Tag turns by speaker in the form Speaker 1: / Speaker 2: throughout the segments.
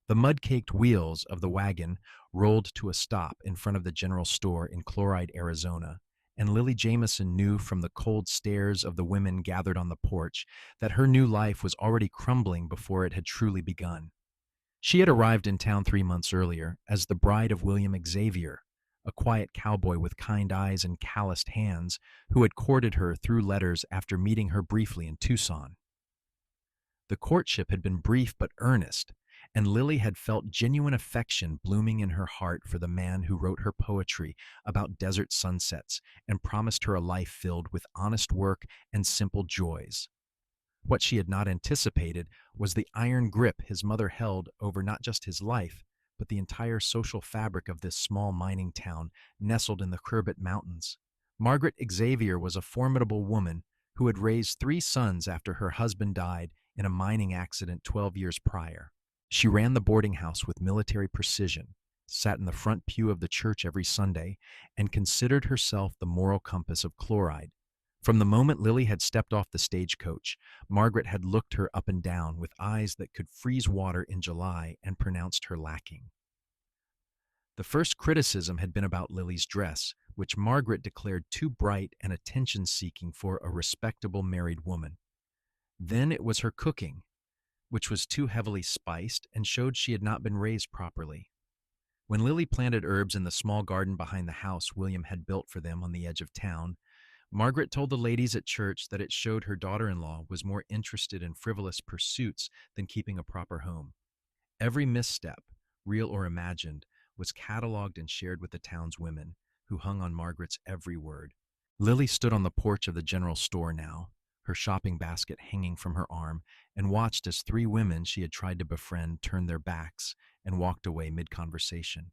Speaker 1: The mud-caked wheels of the wagon rolled to a stop in front of the general store in Chloride, Arizona, and Lily Jameson knew from the cold stares of the women gathered on the porch that her new life was already crumbling before it had truly begun. She had arrived in town 3 months earlier as the bride of William Xavier, a quiet cowboy with kind eyes and calloused hands who had courted her through letters after meeting her briefly in Tucson. The courtship had been brief but earnest, and Lily had felt genuine affection blooming in her heart for the man who wrote her poetry about desert sunsets and promised her a life filled with honest work and simple joys. What she had not anticipated was the iron grip his mother held over not just his life, but the entire social fabric of this small mining town nestled in the Kerbet Mountains. Margaret Xavier was a formidable woman who had raised 3 sons after her husband died in a mining accident 12 years prior. She ran the boarding house with military precision, sat in the front pew of the church every Sunday, and considered herself the moral compass of Chloride. From the moment Lily had stepped off the stagecoach, Margaret had looked her up and down with eyes that could freeze water in July and pronounced her lacking. The first criticism had been about Lily's dress, which Margaret declared too bright and attention-seeking for a respectable married woman. Then it was her cooking, which was too heavily spiced and showed she had not been raised properly. When Lily planted herbs in the small garden behind the house William had built for them on the edge of town, Margaret told the ladies at church that it showed her daughter-in-law was more interested in frivolous pursuits than keeping a proper home. Every misstep, real or imagined, was cataloged and shared with the town's women, who hung on Margaret's every word. Lily stood on the porch of the general store now, her shopping basket hanging from her arm, and watched as 3 women she had tried to befriend turned their backs and walked away mid-conversation.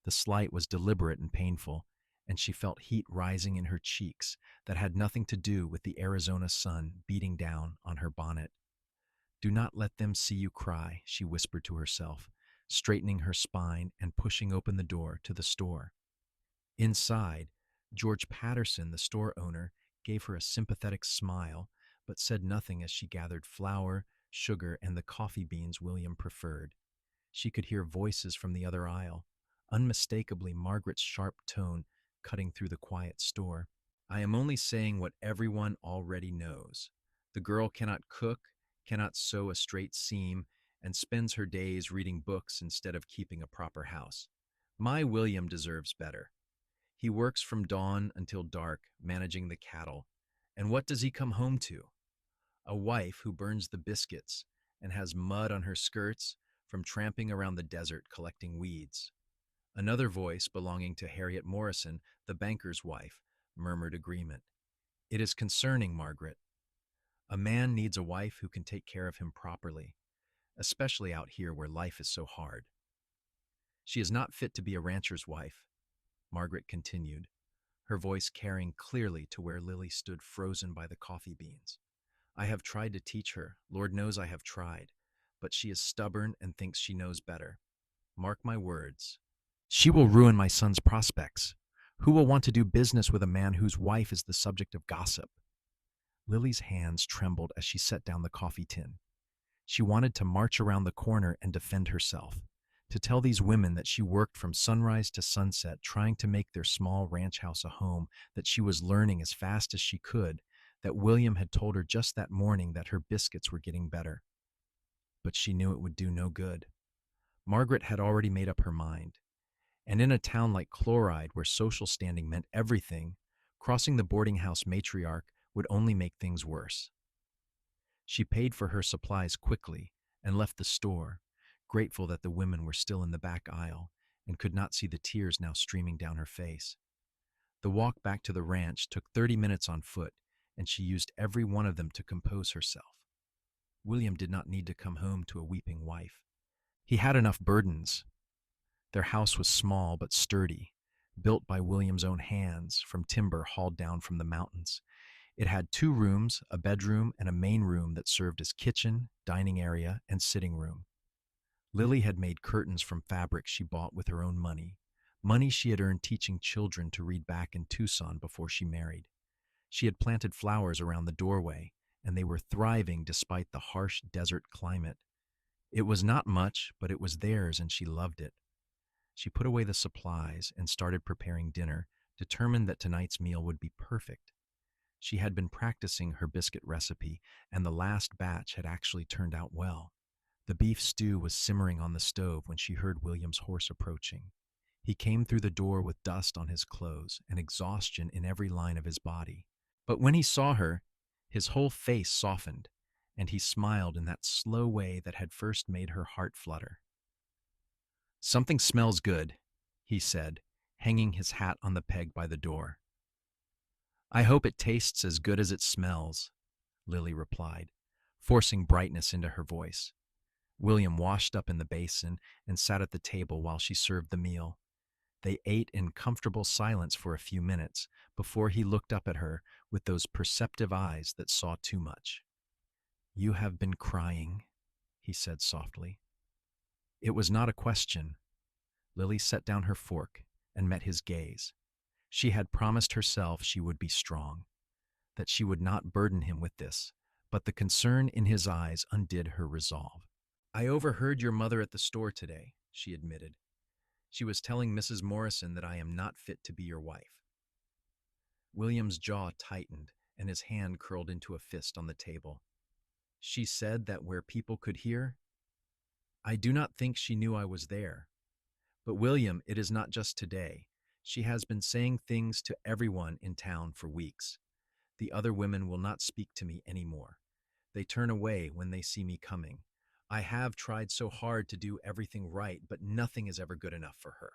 Speaker 1: The slight was deliberate and painful, and she felt heat rising in her cheeks that had nothing to do with the Arizona sun beating down on her bonnet. "Do not let them see you cry," she whispered to herself, straightening her spine and pushing open the door to the store. Inside, George Patterson, the store owner, gave her a sympathetic smile, but said nothing as she gathered flour, sugar, and the coffee beans William preferred. She could hear voices from the other aisle, unmistakably Margaret's sharp tone cutting through the quiet store. "I am only saying what everyone already knows. The girl cannot cook, cannot sew a straight seam, and spends her days reading books instead of keeping a proper house. My William deserves better. He works from dawn until dark, managing the cattle. And what does he come home to? A wife who burns the biscuits and has mud on her skirts from tramping around the desert collecting weeds." Another voice, belonging to Harriet Morrison, the banker's wife, murmured agreement. "It is concerning, Margaret. A man needs a wife who can take care of him properly, especially out here where life is so hard. She is not fit to be a rancher's wife," Margaret continued, her voice carrying clearly to where Lily stood frozen by the coffee beans. "I have tried to teach her, Lord knows I have tried, but she is stubborn and thinks she knows better. Mark my words. She will ruin my son's prospects. Who will want to do business with a man whose wife is the subject of gossip?" Lily's hands trembled as she set down the coffee tin. She wanted to march around the corner and defend herself, to tell these women that she worked from sunrise to sunset trying to make their small ranch house a home, that she was learning as fast as she could, that William had told her just that morning that her biscuits were getting better. But she knew it would do no good. Margaret had already made up her mind. And in a town like Chloride, where social standing meant everything, crossing the boarding house matriarch would only make things worse. She paid for her supplies quickly and left the store, grateful that the women were still in the back aisle and could not see the tears now streaming down her face. The walk back to the ranch took 30 minutes on foot, and she used every one of them to compose herself. William did not need to come home to a weeping wife. He had enough burdens. Their house was small but sturdy, built by William's own hands from timber hauled down from the mountains. It had 2 rooms, a bedroom, and a main room that served as kitchen, dining area, and sitting room. Lily had made curtains from fabric she bought with her own money she had earned teaching children to read back in Tucson before she married. She had planted flowers around the doorway, and they were thriving despite the harsh desert climate. It was not much, but it was theirs and she loved it. She put away the supplies and started preparing dinner, determined that tonight's meal would be perfect. She had been practicing her biscuit recipe, and the last batch had actually turned out well. The beef stew was simmering on the stove when she heard William's horse approaching. He came through the door with dust on his clothes and exhaustion in every line of his body. But when he saw her, his whole face softened, and he smiled in that slow way that had first made her heart flutter. "Something smells good," he said, hanging his hat on the peg by the door. "I hope it tastes as good as it smells," Lily replied, forcing brightness into her voice. William washed up in the basin and sat at the table while she served the meal. They ate in comfortable silence for a few minutes before he looked up at her with those perceptive eyes that saw too much. "You have been crying," he said softly. It was not a question. Lily set down her fork and met his gaze. She had promised herself she would be strong, that she would not burden him with this, but the concern in his eyes undid her resolve. "I overheard your mother at the store today," she admitted. "She was telling Mrs. Morrison that I am not fit to be your wife." William's jaw tightened and his hand curled into a fist on the table. "She said that where people could hear?" "I do not think she knew I was there. But William, it is not just today. She has been saying things to everyone in town for weeks. The other women will not speak to me anymore. They turn away when they see me coming. I have tried so hard to do everything right, but nothing is ever good enough for her."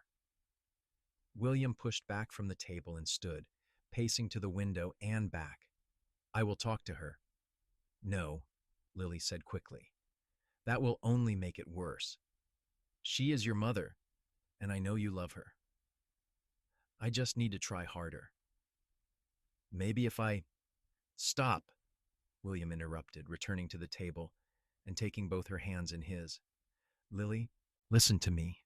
Speaker 1: William pushed back from the table and stood, pacing to the window and back. "I will talk to her." "No," Lily said quickly. "That will only make it worse. She is your mother, and I know you love her. I just need to try harder. Maybe if I—" "Stop," William interrupted, returning to the table and taking both her hands in his. "Lily, listen to me.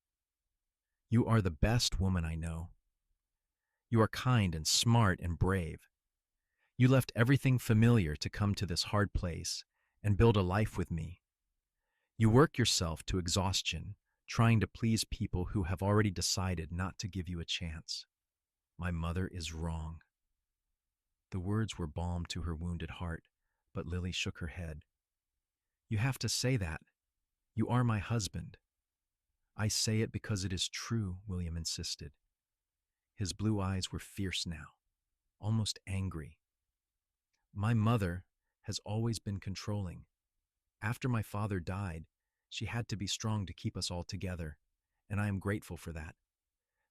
Speaker 1: You are the best woman I know. You are kind and smart and brave. You left everything familiar to come to this hard place and build a life with me. You work yourself to exhaustion, trying to please people who have already decided not to give you a chance. My mother is wrong." The words were balm to her wounded heart, but Lily shook her head. "You have to say that. You are my husband." "I say it because it is true," William insisted. His blue eyes were fierce now, almost angry. "My mother has always been controlling. After my father died, she had to be strong to keep us all together, and I am grateful for that.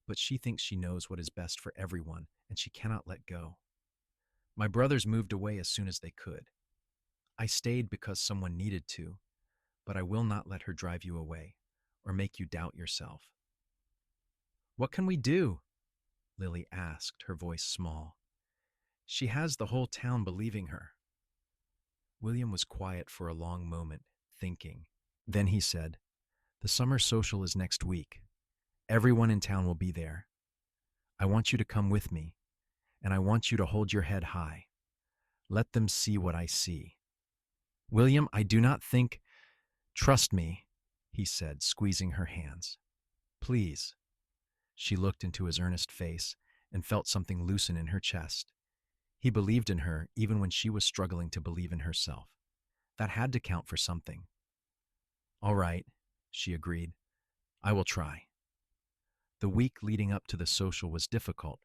Speaker 1: But she thinks she knows what is best for everyone, and she cannot let go. My brothers moved away as soon as they could. I stayed because someone needed to, but I will not let her drive you away or make you doubt yourself." "What can we do?" Lily asked, her voice small. "She has the whole town believing her." William was quiet for a long moment, thinking. Then he said, "The summer social is next week. Everyone in town will be there. I want you to come with me, and I want you to hold your head high. Let them see what I see." "William, I do not think—" "Trust me," he said, squeezing her hands. "Please." She looked into his earnest face and felt something loosen in her chest. He believed in her even when she was struggling to believe in herself. That had to count for something. "All right," she agreed. "I will try." The week leading up to the social was difficult.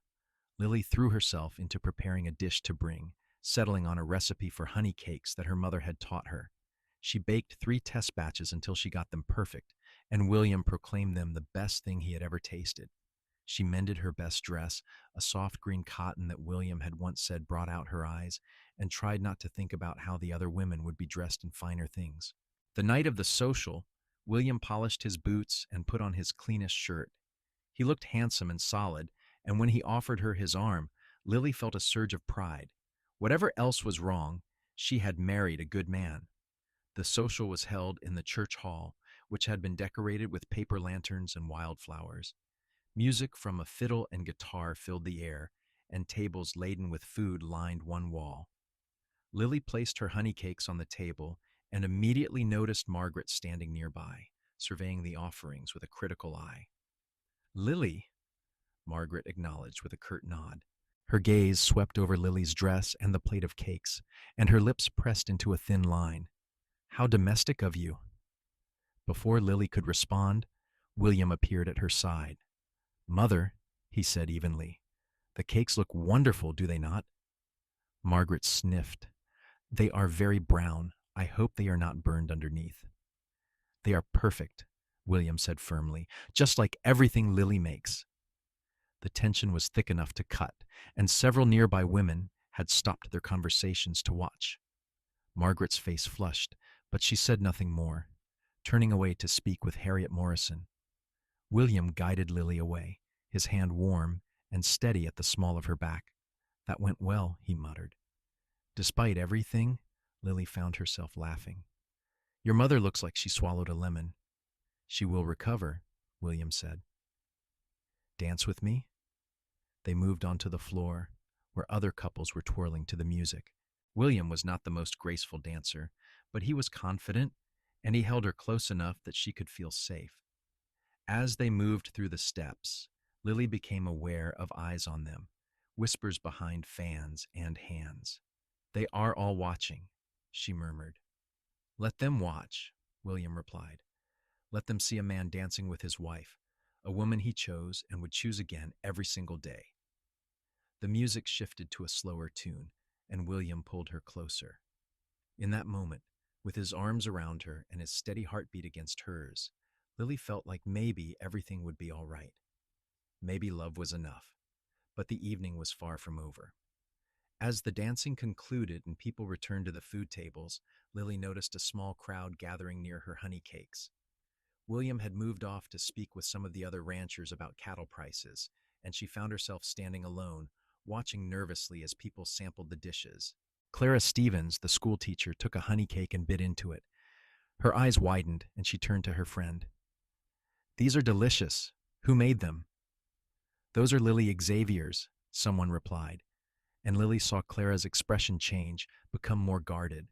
Speaker 1: Lily threw herself into preparing a dish to bring, settling on a recipe for honey cakes that her mother had taught her. She baked 3 test batches until she got them perfect, and William proclaimed them the best thing he had ever tasted. She mended her best dress, a soft green cotton that William had once said brought out her eyes, and tried not to think about how the other women would be dressed in finer things. The night of the social, William polished his boots and put on his cleanest shirt. He looked handsome and solid, and when he offered her his arm, Lily felt a surge of pride. Whatever else was wrong, she had married a good man. The social was held in the church hall, which had been decorated with paper lanterns and wildflowers. Music from a fiddle and guitar filled the air, and tables laden with food lined one wall. Lily placed her honey cakes on the table and immediately noticed Margaret standing nearby, surveying the offerings with a critical eye. Lily, Margaret acknowledged with a curt nod. Her gaze swept over Lily's dress and the plate of cakes, and her lips pressed into a thin line. How domestic of you. Before Lily could respond, William appeared at her side. Mother, he said evenly, the cakes look wonderful, do they not? Margaret sniffed. They are very brown. I hope they are not burned underneath. They are perfect, William said firmly, just like everything Lily makes. The tension was thick enough to cut, and several nearby women had stopped their conversations to watch. Margaret's face flushed, but she said nothing more, turning away to speak with Harriet Morrison. William guided Lily away, his hand warm and steady at the small of her back. That went well, he muttered. Despite everything, Lily found herself laughing. Your mother looks like she swallowed a lemon. She will recover, William said. Dance with me? They moved onto the floor, where other couples were twirling to the music. William was not the most graceful dancer, but he was confident, and he held her close enough that she could feel safe. As they moved through the steps, Lily became aware of eyes on them, whispers behind fans and hands. They are all watching, she murmured. Let them watch, William replied. Let them see a man dancing with his wife, a woman he chose and would choose again every single day. The music shifted to a slower tune, and William pulled her closer. In that moment, with his arms around her and his steady heartbeat against hers, Lily felt like maybe everything would be all right. Maybe love was enough, but the evening was far from over. As the dancing concluded and people returned to the food tables, Lily noticed a small crowd gathering near her honey cakes. William had moved off to speak with some of the other ranchers about cattle prices, and she found herself standing alone, watching nervously as people sampled the dishes. Clara Stevens, the schoolteacher, took a honey cake and bit into it. Her eyes widened, and she turned to her friend. These are delicious. Who made them? Those are Lily Xavier's, someone replied, and Lily saw Clara's expression change, become more guarded.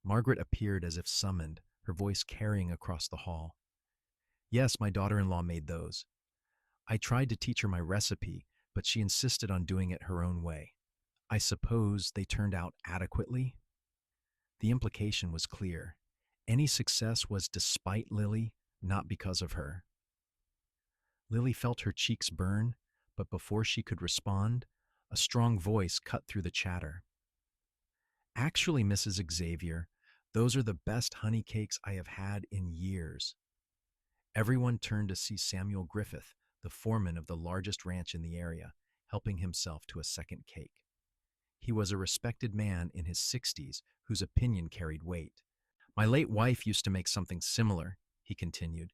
Speaker 1: Margaret appeared as if summoned, her voice carrying across the hall. Yes, my daughter-in-law made those. I tried to teach her my recipe, but she insisted on doing it her own way. I suppose they turned out adequately? The implication was clear. Any success was despite Lily, not because of her. Lily felt her cheeks burn, but before she could respond, a strong voice cut through the chatter. Actually, Mrs. Xavier, those are the best honey cakes I have had in years. Everyone turned to see Samuel Griffith, the foreman of the largest ranch in the area, helping himself to a second cake. He was a respected man in his 60s whose opinion carried weight. My late wife used to make something similar, he continued,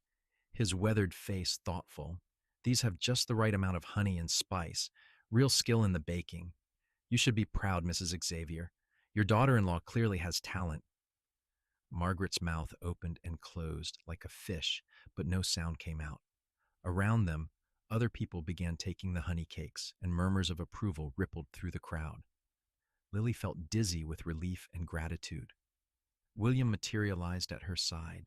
Speaker 1: his weathered face thoughtful. These have just the right amount of honey and spice, real skill in the baking. You should be proud, Mrs. Xavier. Your daughter-in-law clearly has talent. Margaret's mouth opened and closed like a fish, but no sound came out. Around them, other people began taking the honey cakes, and murmurs of approval rippled through the crowd. Lily felt dizzy with relief and gratitude. William materialized at her side,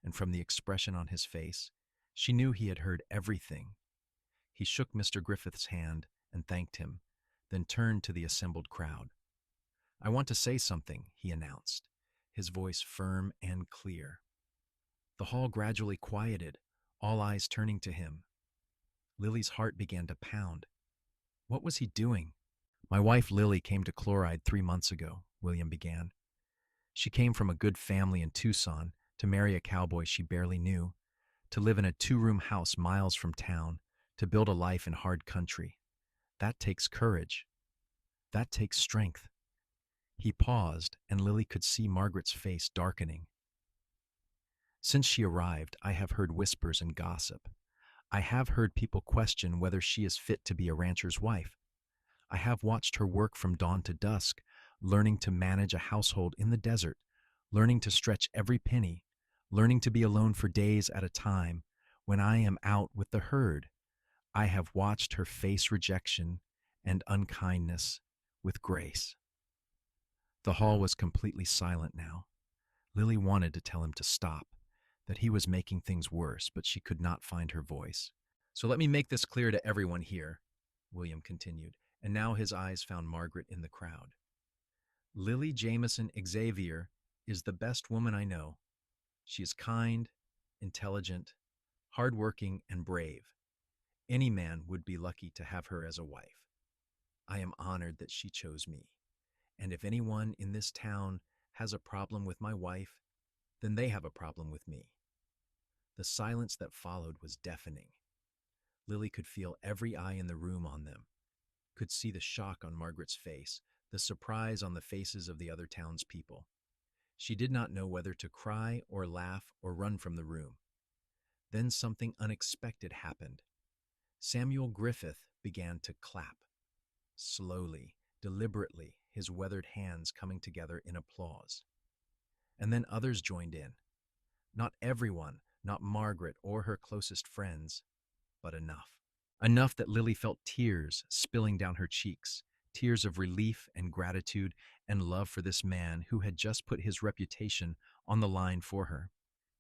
Speaker 1: and from the expression on his face, she knew he had heard everything. He shook Mr. Griffith's hand and thanked him, then turned to the assembled crowd. I want to say something, he announced, his voice firm and clear. The hall gradually quieted, all eyes turning to him. Lily's heart began to pound. What was he doing? My wife Lily came to Chloride 3 months ago, William began. She came from a good family in Tucson to marry a cowboy she barely knew, to live in a 2-room house miles from town, to build a life in hard country. That takes courage. That takes strength. He paused, and Lily could see Margaret's face darkening. Since she arrived, I have heard whispers and gossip. I have heard people question whether she is fit to be a rancher's wife. I have watched her work from dawn to dusk, learning to manage a household in the desert, learning to stretch every penny, learning to be alone for days at a time when I am out with the herd. I have watched her face rejection and unkindness with grace. The hall was completely silent now. Lily wanted to tell him to stop, that he was making things worse, but she could not find her voice. So let me make this clear to everyone here, William continued, and now his eyes found Margaret in the crowd. Lily Jameson Xavier is the best woman I know. She is kind, intelligent, hardworking, and brave. Any man would be lucky to have her as a wife. I am honored that she chose me. And if anyone in this town has a problem with my wife, then they have a problem with me. The silence that followed was deafening. Lily could feel every eye in the room on them, could see the shock on Margaret's face, the surprise on the faces of the other townspeople. She did not know whether to cry or laugh or run from the room. Then something unexpected happened. Samuel Griffith began to clap. Slowly, deliberately, his weathered hands coming together in applause. And then others joined in. Not everyone, not Margaret or her closest friends, but enough. Enough that Lily felt tears spilling down her cheeks, tears of relief and gratitude and love for this man who had just put his reputation on the line for her.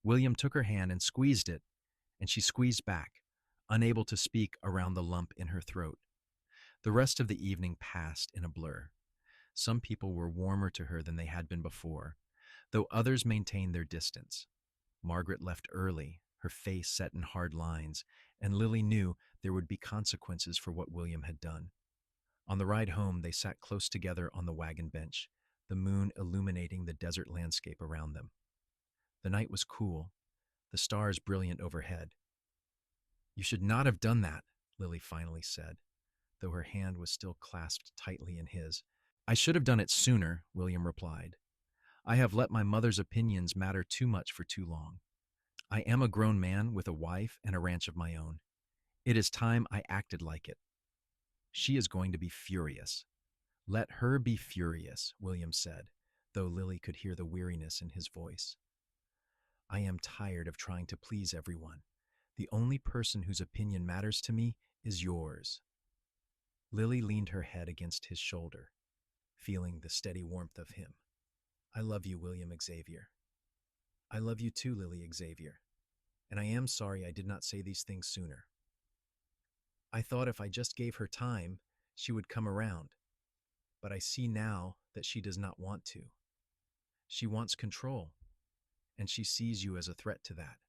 Speaker 1: William took her hand and squeezed it, and she squeezed back, unable to speak around the lump in her throat. The rest of the evening passed in a blur. Some people were warmer to her than they had been before, though others maintained their distance. Margaret left early, her face set in hard lines, and Lily knew there would be consequences for what William had done. On the ride home, they sat close together on the wagon bench, the moon illuminating the desert landscape around them. The night was cool, the stars brilliant overhead. "You should not have done that," Lily finally said, though her hand was still clasped tightly in his. "I should have done it sooner," William replied. "I have let my mother's opinions matter too much for too long. I am a grown man with a wife and a ranch of my own. It is time I acted like it." "She is going to be furious." "Let her be furious," William said, though Lily could hear the weariness in his voice. "I am tired of trying to please everyone. The only person whose opinion matters to me is yours." Lily leaned her head against his shoulder, feeling the steady warmth of him. "I love you, William Xavier." "I love you too, Lily Xavier. And I am sorry I did not say these things sooner. I thought if I just gave her time, she would come around. But I see now that she does not want to. She wants control, and she sees you as a threat to that."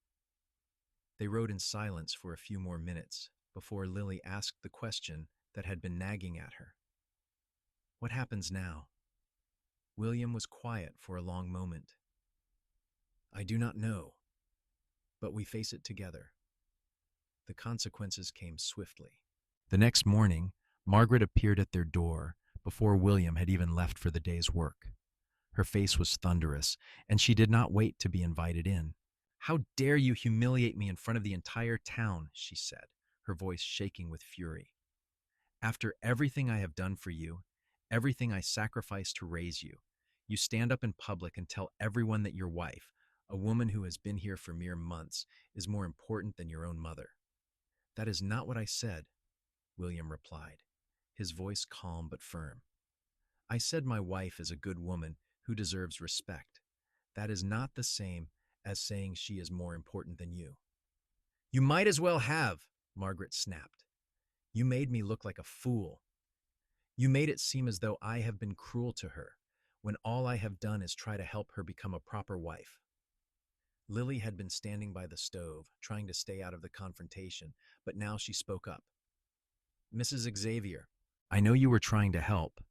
Speaker 1: They rode in silence for a few more minutes before Lily asked the question that had been nagging at her. "What happens now?" William was quiet for a long moment. "I do not know, but we face it together." The consequences came swiftly. The next morning, Margaret appeared at their door before William had even left for the day's work. Her face was thunderous, and she did not wait to be invited in. "How dare you humiliate me in front of the entire town," she said, her voice shaking with fury. "After everything I have done for you, everything I sacrificed to raise you, you stand up in public and tell everyone that your wife, a woman who has been here for mere months, is more important than your own mother." "That is not what I said," William replied, his voice calm but firm. "I said my wife is a good woman who deserves respect. That is not the same as saying she is more important than you." "You might as well have," Margaret snapped. "You made me look like a fool. You made it seem as though I have been cruel to her, when all I have done is try to help her become a proper wife." Lily had been standing by the stove, trying to stay out of the confrontation, but now she spoke up. "Mrs. Xavier, I know you were trying to help,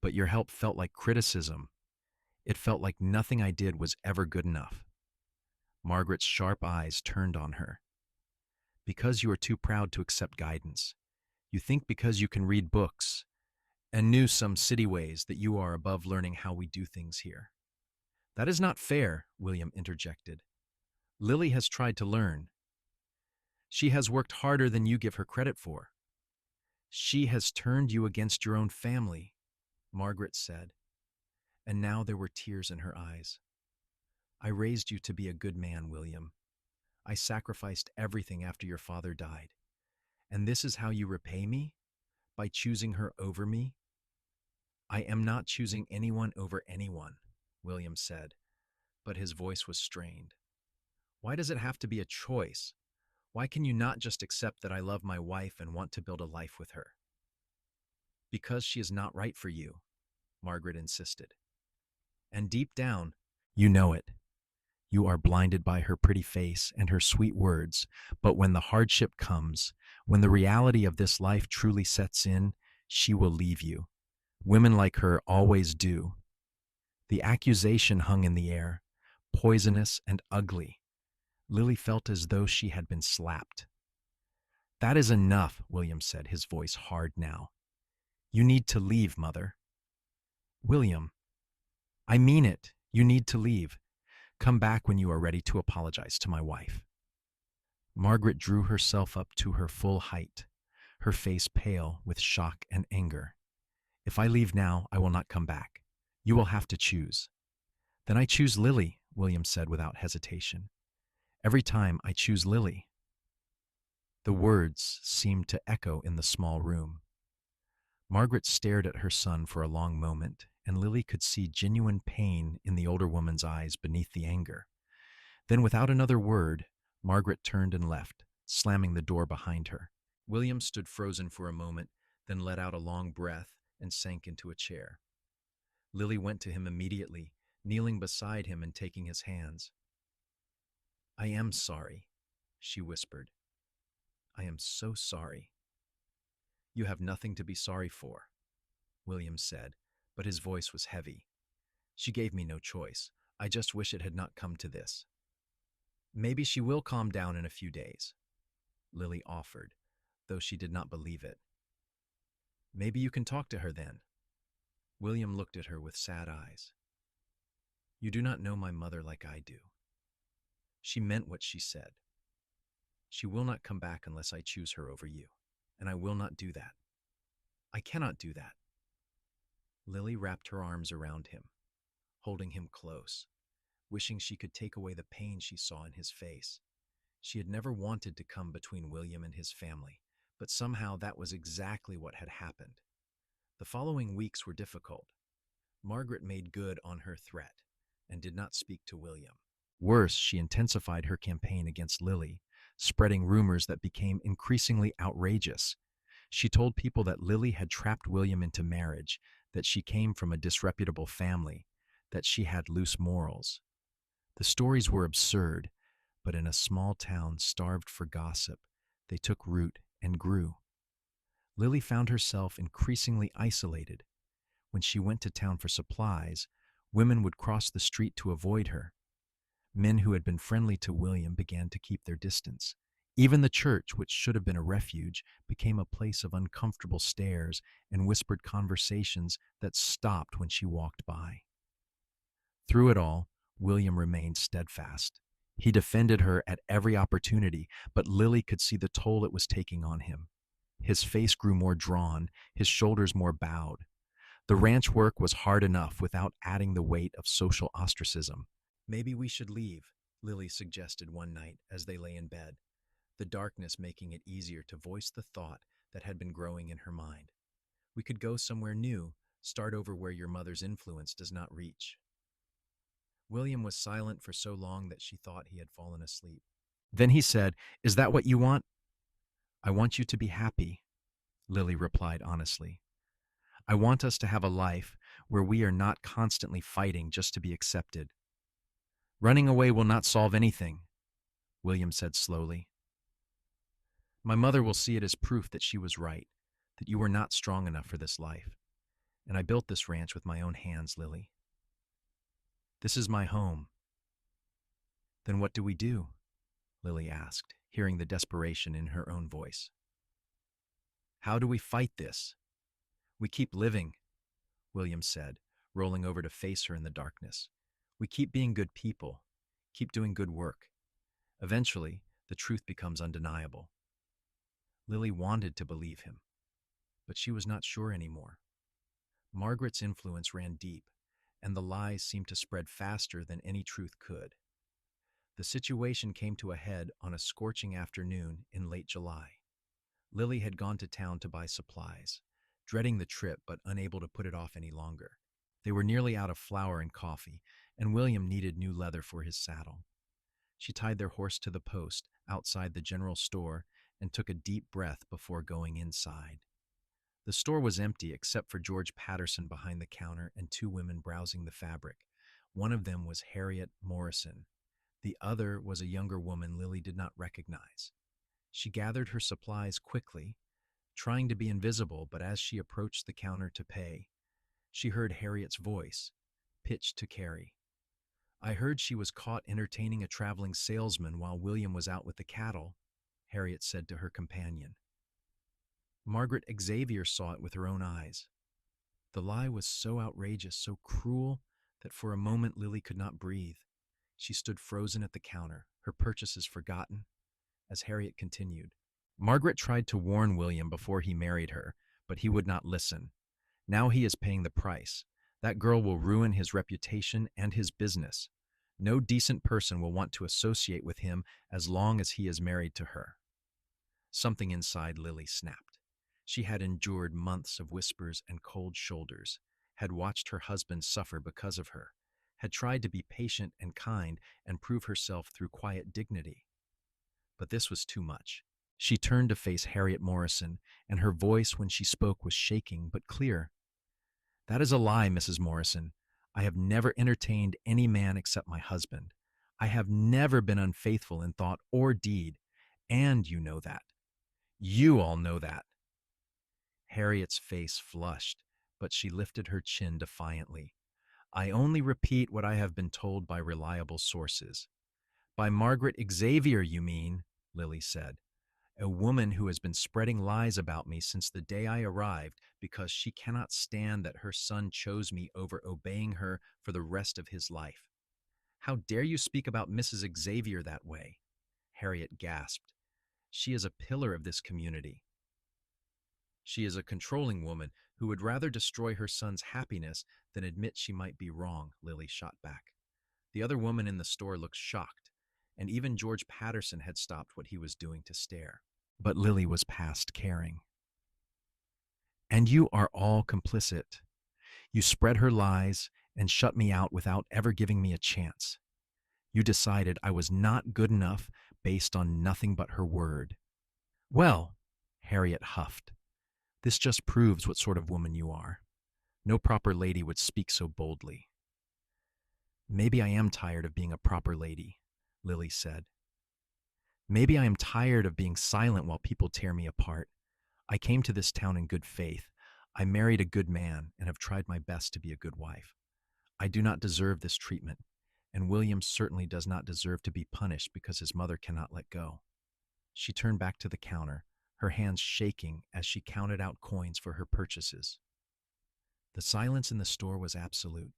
Speaker 1: but your help felt like criticism. It felt like nothing I did was ever good enough." Margaret's sharp eyes turned on her. "Because you are too proud to accept guidance. You think because you can read books and knew some city ways that you are above learning how we do things here." "That is not fair," William interjected. "Lily has tried to learn. She has worked harder than you give her credit for." "She has turned you against your own family," Margaret said, and now there were tears in her eyes. "I raised you to be a good man, William. I sacrificed everything after your father died. And this is how you repay me? By choosing her over me?" "I am not choosing anyone over anyone," William said, but his voice was strained. Why does it have to be a choice? Why can you not just accept that I love my wife and want to build a life with her? Because she is not right for you, Margaret insisted. And deep down, you know it. You are blinded by her pretty face and her sweet words, but when the hardship comes, when the reality of this life truly sets in, she will leave you. Women like her always do. The accusation hung in the air, poisonous and ugly. Lily felt as though she had been slapped. That is enough, William said, his voice hard now. You need to leave, Mother. William, I mean it. You need to leave. Come back when you are ready to apologize to my wife. Margaret drew herself up to her full height, her face pale with shock and anger. If I leave now, I will not come back. You will have to choose. Then I choose Lily, William said without hesitation. Every time I choose Lily. The words seemed to echo in the small room. Margaret stared at her son for a long moment, and Lily could see genuine pain in the older woman's eyes beneath the anger. Then, without another word, Margaret turned and left, slamming the door behind her. William stood frozen for a moment, then let out a long breath and sank into a chair. Lily went to him immediately, kneeling beside him and taking his hands. I am sorry, she whispered. I am so sorry. You have nothing to be sorry for, William said, but his voice was heavy. She gave me no choice. I just wish it had not come to this. Maybe she will calm down in a few days, Lily offered, though she did not believe it. Maybe you can talk to her then. William looked at her with sad eyes. You do not know my mother like I do. She meant what she said. She will not come back unless I choose her over you, and I will not do that. I cannot do that. Lily wrapped her arms around him, holding him close, wishing she could take away the pain she saw in his face. She had never wanted to come between William and his family, but somehow that was exactly what had happened. The following weeks were difficult. Margaret made good on her threat and did not speak to William. Worse, she intensified her campaign against Lily, spreading rumors that became increasingly outrageous. She told people that Lily had trapped William into marriage, that she came from a disreputable family, that she had loose morals. The stories were absurd, but in a small town starved for gossip, they took root and grew. Lily found herself increasingly isolated. When she went to town for supplies, women would cross the street to avoid her. Men who had been friendly to William began to keep their distance. Even the church, which should have been a refuge, became a place of uncomfortable stares and whispered conversations that stopped when she walked by. Through it all, William remained steadfast. He defended her at every opportunity, but Lily could see the toll it was taking on him. His face grew more drawn, his shoulders more bowed. The ranch work was hard enough without adding the weight of social ostracism. Maybe we should leave, Lily suggested one night as they lay in bed, the darkness making it easier to voice the thought that had been growing in her mind. We could go somewhere new, start over where your mother's influence does not reach. William was silent for so long that she thought he had fallen asleep. Then he said, Is that what you want? I want you to be happy, Lily replied honestly. I want us to have a life where we are not constantly fighting just to be accepted. Running away will not solve anything, William said slowly. My mother will see it as proof that she was right, that you were not strong enough for this life. And I built this ranch with my own hands, Lily. This is my home. Then what do we do? Lily asked, hearing the desperation in her own voice. How do we fight this? We keep living, William said, rolling over to face her in the darkness. We keep being good people, keep doing good work. Eventually, the truth becomes undeniable. Lily wanted to believe him, but she was not sure anymore. Margaret's influence ran deep, and the lies seemed to spread faster than any truth could. The situation came to a head on a scorching afternoon in late July. Lily had gone to town to buy supplies, dreading the trip but unable to put it off any longer. They were nearly out of flour and coffee, and William needed new leather for his saddle. She tied their horse to the post outside the general store and took a deep breath before going inside. The store was empty except for George Patterson behind the counter and two women browsing the fabric. One of them was Harriet Morrison. The other was a younger woman Lily did not recognize. She gathered her supplies quickly, trying to be invisible, but as she approached the counter to pay, she heard Harriet's voice, pitched to Carrie. I heard she was caught entertaining a traveling salesman while William was out with the cattle, Harriet said to her companion. Margaret Xavier saw it with her own eyes. The lie was so outrageous, so cruel, that for a moment Lily could not breathe. She stood frozen at the counter, her purchases forgotten, as Harriet continued. Margaret tried to warn William before he married her, but he would not listen. Now he is paying the price. That girl will ruin his reputation and his business. No decent person will want to associate with him as long as he is married to her. Something inside Lily snapped. She had endured months of whispers and cold shoulders, had watched her husband suffer because of her, had tried to be patient and kind and prove herself through quiet dignity. But this was too much. She turned to face Harriet Morrison, and her voice when she spoke was shaking but clear. That is a lie, Mrs. Morrison. I have never entertained any man except my husband. I have never been unfaithful in thought or deed, and you know that. You all know that. Harriet's face flushed, but she lifted her chin defiantly. I only repeat what I have been told by reliable sources. By Margaret Xavier, you mean, Lily said. A woman who has been spreading lies about me since the day I arrived because she cannot stand that her son chose me over obeying her for the rest of his life. How dare you speak about Mrs. Xavier that way? Harriet gasped. She is a pillar of this community. She is a controlling woman who would rather destroy her son's happiness than admit she might be wrong, Lily shot back. The other woman in the store looked shocked, and even George Patterson had stopped what he was doing to stare. But Lily was past caring. And you are all complicit. You spread her lies and shut me out without ever giving me a chance. You decided I was not good enough based on nothing but her word. Well, Harriet huffed, this just proves what sort of woman you are. No proper lady would speak so boldly. Maybe I am tired of being a proper lady, Lily said. Maybe I am tired of being silent while people tear me apart. I came to this town in good faith. I married a good man and have tried my best to be a good wife. I do not deserve this treatment, and William certainly does not deserve to be punished because his mother cannot let go. She turned back to the counter, her hands shaking as she counted out coins for her purchases. The silence in the store was absolute.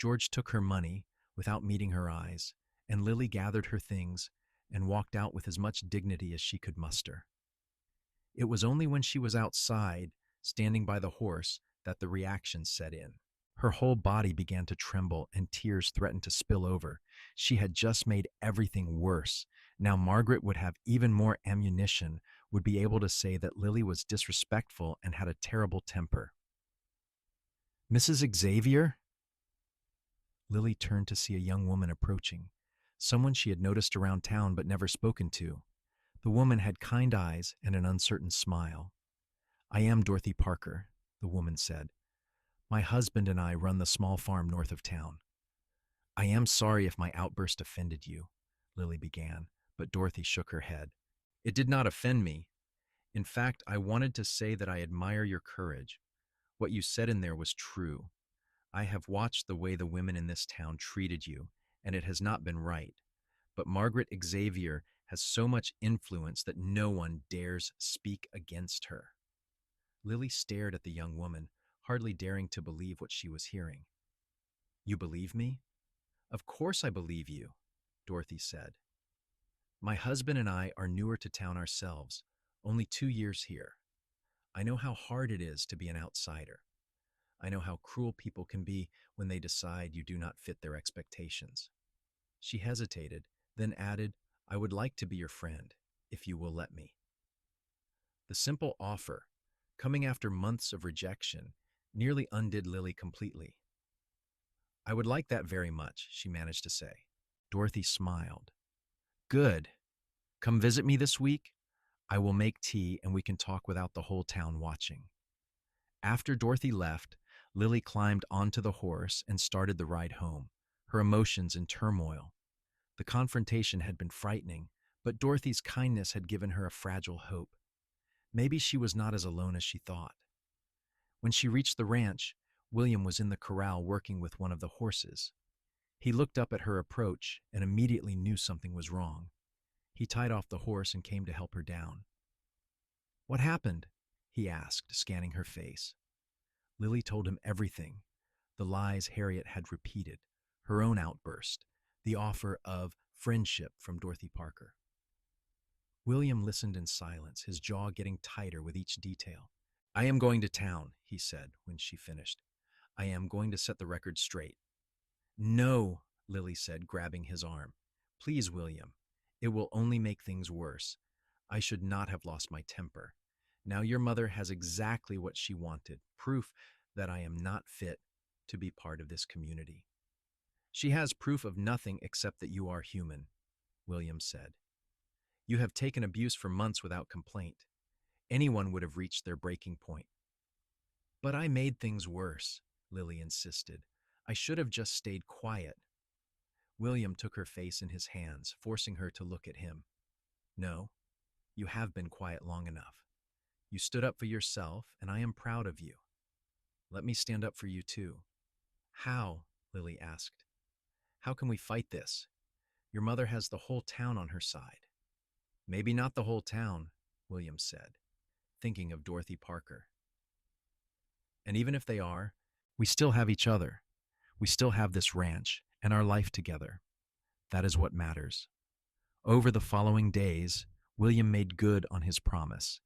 Speaker 1: George took her money without meeting her eyes, and Lily gathered her things and walked out with as much dignity as she could muster. It was only when she was outside, standing by the horse, that the reaction set in. Her whole body began to tremble and tears threatened to spill over. She had just made everything worse. Now Margaret would have even more ammunition, would be able to say that Lily was disrespectful and had a terrible temper. Mrs. Xavier? Lily turned to see a young woman approaching, someone she had noticed around town but never spoken to. The woman had kind eyes and an uncertain smile. I am Dorothy Parker, the woman said. My husband and I run the small farm north of town. I am sorry if my outburst offended you, Lily began, but Dorothy shook her head. It did not offend me. In fact, I wanted to say that I admire your courage. What you said in there was true. I have watched the way the women in this town treated you, and it has not been right. But Margaret Xavier has so much influence that no one dares speak against her. Lily stared at the young woman, hardly daring to believe what she was hearing. You believe me? Of course I believe you, Dorothy said. My husband and I are newer to town ourselves, only 2 years here. I know how hard it is to be an outsider. I know how cruel people can be when they decide you do not fit their expectations. She hesitated, then added, I would like to be your friend, if you will let me. The simple offer, coming after months of rejection, nearly undid Lily completely. I would like that very much, she managed to say. Dorothy smiled. Good. Come visit me this week. I will make tea and we can talk without the whole town watching. After Dorothy left, Lily climbed onto the horse and started the ride home, her emotions in turmoil. The confrontation had been frightening, but Dorothy's kindness had given her a fragile hope. Maybe she was not as alone as she thought. When she reached the ranch, William was in the corral working with one of the horses. He looked up at her approach and immediately knew something was wrong. He tied off the horse and came to help her down. What happened? He asked, scanning her face. Lily told him everything, the lies Harriet had repeated, her own outburst, the offer of friendship from Dorothy Parker. William listened in silence, his jaw getting tighter with each detail. I am going to town, he said when she finished. I am going to set the record straight. No, Lily said, grabbing his arm. Please, William. It will only make things worse. I should not have lost my temper. Now your mother has exactly what she wanted, proof that I am not fit to be part of this community. She has proof of nothing except that you are human, William said. You have taken abuse for months without complaint. Anyone would have reached their breaking point. But I made things worse, Lily insisted. I should have just stayed quiet. William took her face in his hands, forcing her to look at him. No, you have been quiet long enough. You stood up for yourself, and I am proud of you. Let me stand up for you too. How? Lily asked. How can we fight this? Your mother has the whole town on her side. Maybe not the whole town, William said, thinking of Dorothy Parker. And even if they are, we still have each other. We still have this ranch and our life together. That is what matters. Over the following days, William made good on his promise.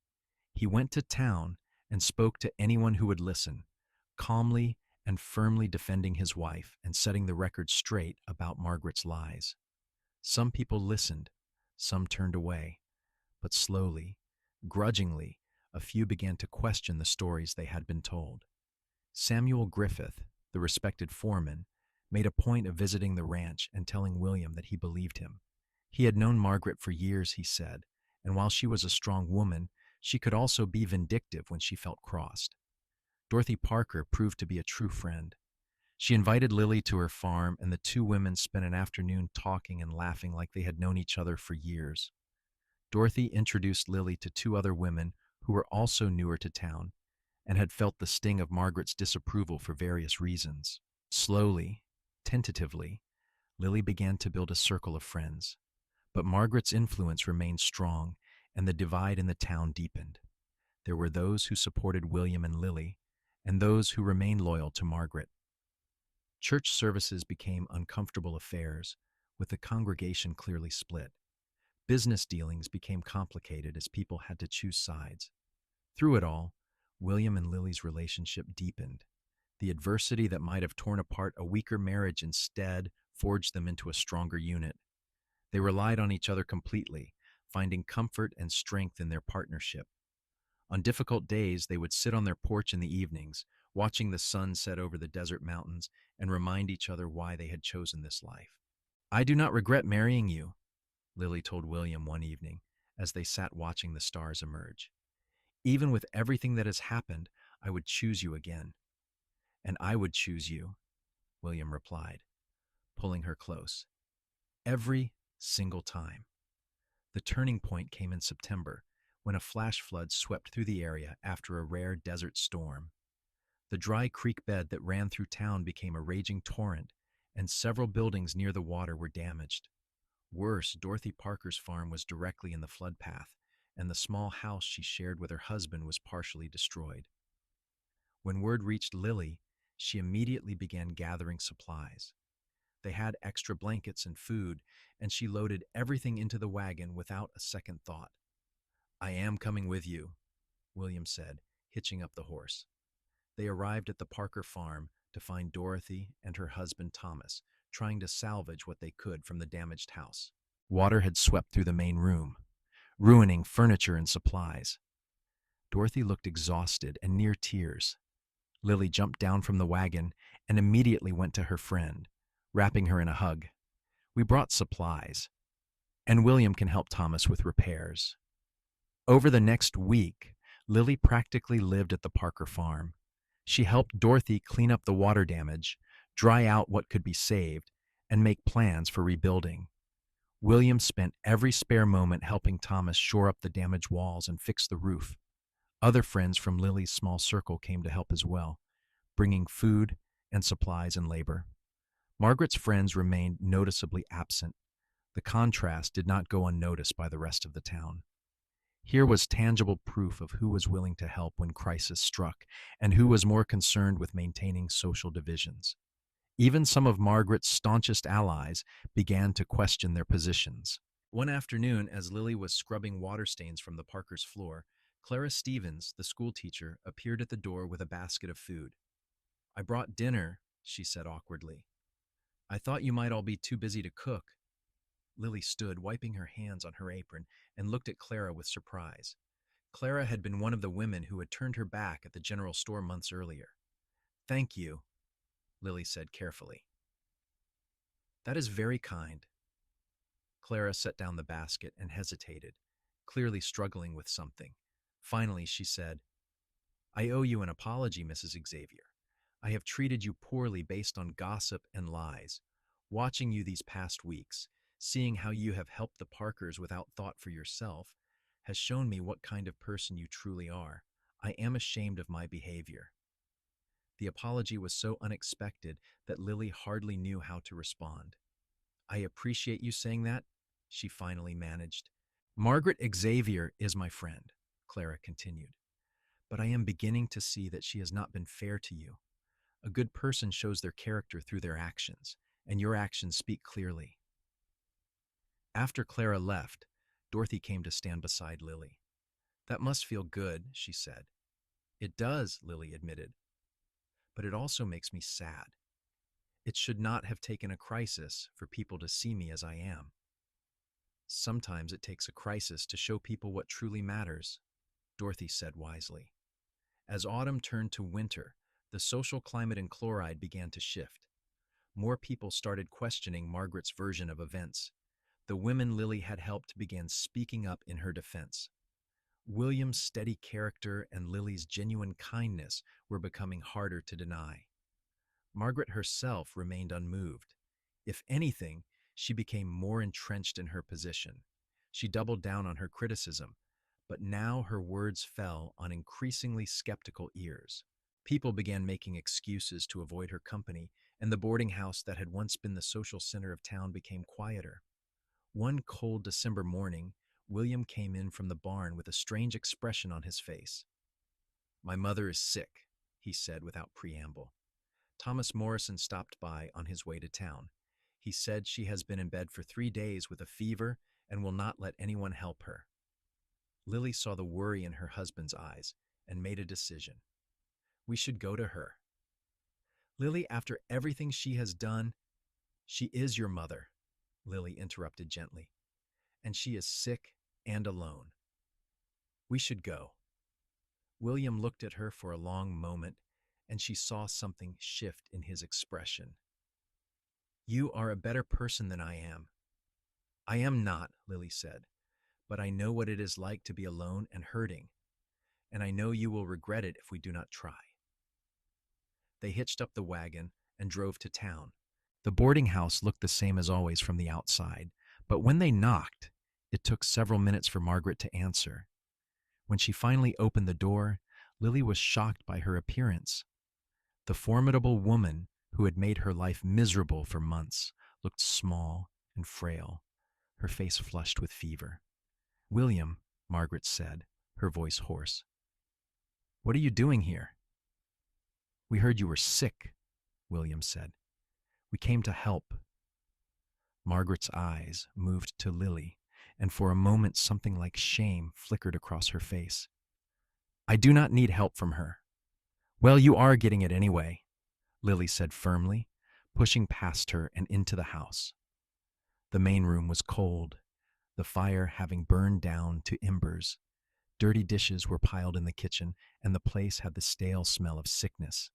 Speaker 1: He went to town and spoke to anyone who would listen, calmly and firmly defending his wife and setting the record straight about Margaret's lies. Some people listened, some turned away, but slowly, grudgingly, a few began to question the stories they had been told. Samuel Griffith, the respected foreman, made a point of visiting the ranch and telling William that he believed him. He had known Margaret for years, he said, and while she was a strong woman, she could also be vindictive when she felt crossed. Dorothy Parker proved to be a true friend. She invited Lily to her farm, and the two women spent an afternoon talking and laughing like they had known each other for years. Dorothy introduced Lily to two other women who were also newer to town and had felt the sting of Margaret's disapproval for various reasons. Slowly, tentatively, Lily began to build a circle of friends. But Margaret's influence remained strong, and the divide in the town deepened. There were those who supported William and Lily, and those who remained loyal to Margaret. Church services became uncomfortable affairs, with the congregation clearly split. Business dealings became complicated as people had to choose sides. Through it all, William and Lily's relationship deepened. The adversity that might have torn apart a weaker marriage instead forged them into a stronger unit. They relied on each other completely, finding comfort and strength in their partnership. On difficult days, they would sit on their porch in the evenings, watching the sun set over the desert mountains, and remind each other why they had chosen this life. I do not regret marrying you, Lily told William one evening as they sat watching the stars emerge. Even with everything that has happened, I would choose you again. And I would choose you, William replied, pulling her close. Every single time. The turning point came in September, when a flash flood swept through the area after a rare desert storm. The dry creek bed that ran through town became a raging torrent, and several buildings near the water were damaged. Worse, Dorothy Parker's farm was directly in the flood path, and the small house she shared with her husband was partially destroyed. When word reached Lily, she immediately began gathering supplies. They had extra blankets and food, and she loaded everything into the wagon without a second thought. I am coming with you, William said, hitching up the horse. They arrived at the Parker farm to find Dorothy and her husband Thomas trying to salvage what they could from the damaged house. Water had swept through the main room, ruining furniture and supplies. Dorothy looked exhausted and near tears. Lily jumped down from the wagon and immediately went to her friend, wrapping her in a hug. We brought supplies, and William can help Thomas with repairs. Over the next week, Lily practically lived at the Parker farm. She helped Dorothy clean up the water damage, dry out what could be saved, and make plans for rebuilding. William spent every spare moment helping Thomas shore up the damaged walls and fix the roof. Other friends from Lily's small circle came to help as well, bringing food and supplies and labor. Margaret's friends remained noticeably absent. The contrast did not go unnoticed by the rest of the town. Here was tangible proof of who was willing to help when crisis struck and who was more concerned with maintaining social divisions. Even some of Margaret's staunchest allies began to question their positions. One afternoon, as Lily was scrubbing water stains from the Parker's floor, Clara Stevens, the schoolteacher, appeared at the door with a basket of food. "I brought dinner," she said awkwardly. "I thought you might all be too busy to cook." Lily stood, wiping her hands on her apron, and looked at Clara with surprise. Clara had been one of the women who had turned her back at the general store months earlier. "Thank you," Lily said carefully. "That is very kind." Clara set down the basket and hesitated, clearly struggling with something. Finally, she said, "I owe you an apology, Mrs. Xavier. I have treated you poorly based on gossip and lies. Watching you these past weeks, seeing how you have helped the Parkers without thought for yourself, has shown me what kind of person you truly are. I am ashamed of my behavior." The apology was so unexpected that Lily hardly knew how to respond. "I appreciate you saying that," she finally managed. "Margaret Xavier is my friend," Clara continued, "but I am beginning to see that she has not been fair to you. A good person shows their character through their actions, and your actions speak clearly." After Clara left, Dorothy came to stand beside Lily. "That must feel good," she said. "It does," Lily admitted, "but it also makes me sad. It should not have taken a crisis for people to see me as I am. Sometimes it takes a crisis to show people what truly matters," Dorothy said wisely. As autumn turned to winter, the social climate in Chloride began to shift. More people started questioning Margaret's version of events. The women Lily had helped began speaking up in her defense. William's steady character and Lily's genuine kindness were becoming harder to deny. Margaret herself remained unmoved. If anything, she became more entrenched in her position. She doubled down on her criticism, but now her words fell on increasingly skeptical ears. People began making excuses to avoid her company, and the boarding house that had once been the social center of town became quieter. One cold December morning, William came in from the barn with a strange expression on his face. "My mother is sick," he said without preamble. "Thomas Morrison stopped by on his way to town. He said she has been in bed for 3 days with a fever and will not let anyone help her." Lily saw the worry in her husband's eyes and made a decision. "We should go to her." "Lily, after everything she has done—" "She is your mother," Lily interrupted gently, "and she is sick and alone. We should go." William looked at her for a long moment, and she saw something shift in his expression. "You are a better person than I am." "I am not," Lily said, "but I know what it is like to be alone and hurting, and I know you will regret it if we do not try." They hitched up the wagon and drove to town. The boarding house looked the same as always from the outside, but when they knocked, it took several minutes for Margaret to answer. When she finally opened the door, Lily was shocked by her appearance. The formidable woman who had made her life miserable for months looked small and frail, her face flushed with fever. "William," Margaret said, her voice hoarse, "what are you doing here?" "We heard you were sick," William said. "We came to help." Margaret's eyes moved to Lily, and for a moment something like shame flickered across her face. "I do not need help from her." "Well, you are getting it anyway," Lily said firmly, pushing past her and into the house. The main room was cold, the fire having burned down to embers. Dirty dishes were piled in the kitchen, and the place had the stale smell of sickness.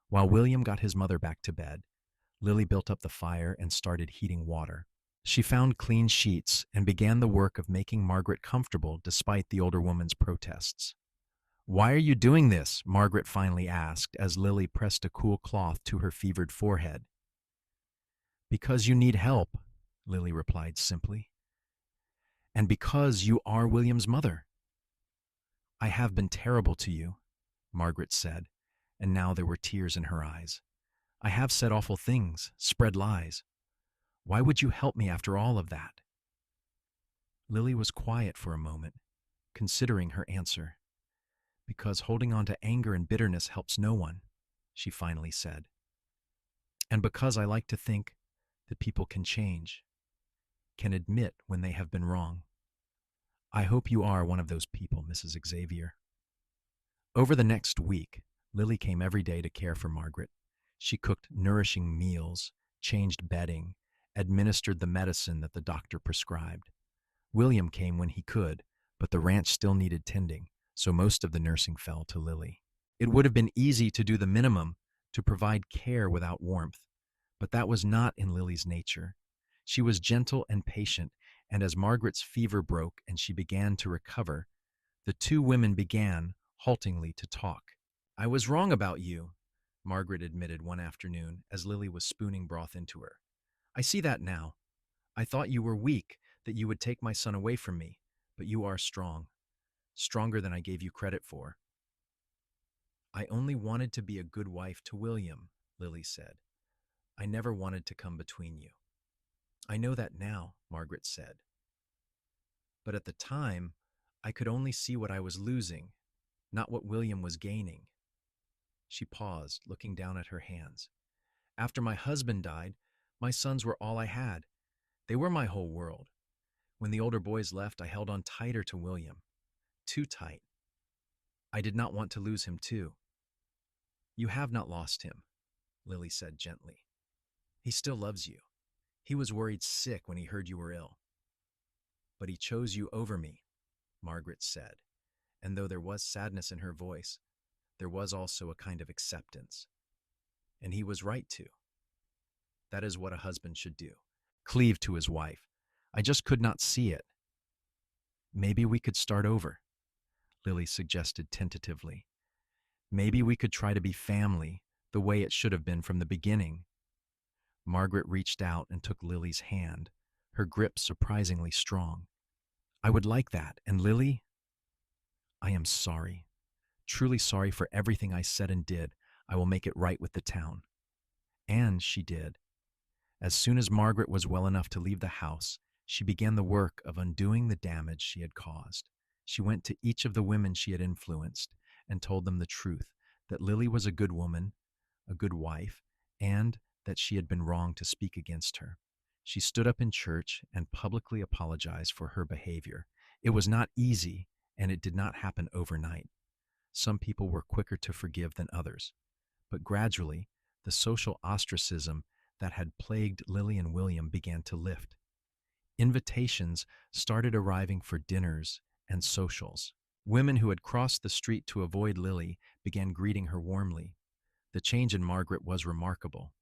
Speaker 1: While William got his mother back to bed, Lily built up the fire and started heating water. She found clean sheets and began the work of making Margaret comfortable despite the older woman's protests. "Why are you doing this?" Margaret finally asked as Lily pressed a cool cloth to her fevered forehead. "Because you need help," Lily replied simply. "And because you are William's mother." "I have been terrible to you," Margaret said, and now there were tears in her eyes. "I have said awful things, spread lies. Why would you help me after all of that?" Lily was quiet for a moment, considering her answer. "Because holding on to anger and bitterness helps no one," she finally said. "And because I like to think that people can change, can admit when they have been wrong. I hope you are one of those people, Mrs. Xavier." Over the next week, Lily came every day to care for Margaret. She cooked nourishing meals, changed bedding, administered the medicine that the doctor prescribed. William came when he could, but the ranch still needed tending, so most of the nursing fell to Lily. It would have been easy to do the minimum, to provide care without warmth, but that was not in Lily's nature. She was gentle and patient, and as Margaret's fever broke and she began to recover, the two women began, haltingly, to talk. "I was wrong about you," Margaret admitted one afternoon as Lily was spooning broth into her. "I see that now. I thought you were weak, that you would take my son away from me, but you are strong, stronger than I gave you credit for." "I only wanted to be a good wife to William," Lily said. "I never wanted to come between you." "I know that now," Margaret said. "But at the time, I could only see what I was losing, not what William was gaining." She paused, looking down at her hands. "After my husband died, my sons were all I had. They were my whole world. When the older boys left, I held on tighter to William. Too tight. I did not want to lose him too." "You have not lost him," Lily said gently. "He still loves you. He was worried sick when he heard you were ill." "But he chose you over me," Margaret said, and though there was sadness in her voice, there was also a kind of acceptance. "And he was right to. That is what a husband should do, cleave to his wife. I just could not see it." "Maybe we could start over," Lily suggested tentatively. "Maybe we could try to be family, the way it should have been from the beginning." Margaret reached out and took Lily's hand, her grip surprisingly strong. "I would like that, and Lily, I am sorry, truly sorry for everything I said and did. I will make it right with the town." And she did. As soon as Margaret was well enough to leave the house, she began the work of undoing the damage she had caused. She went to each of the women she had influenced and told them the truth, that Lily was a good woman, a good wife, and that she had been wrong to speak against her. She stood up in church and publicly apologized for her behavior. It was not easy, and it did not happen overnight. Some people were quicker to forgive than others, but gradually, the social ostracism that had plagued Lily and William began to lift. Invitations started arriving for dinners and socials. Women who had crossed the street to avoid Lily began greeting her warmly. The change in Margaret was remarkable.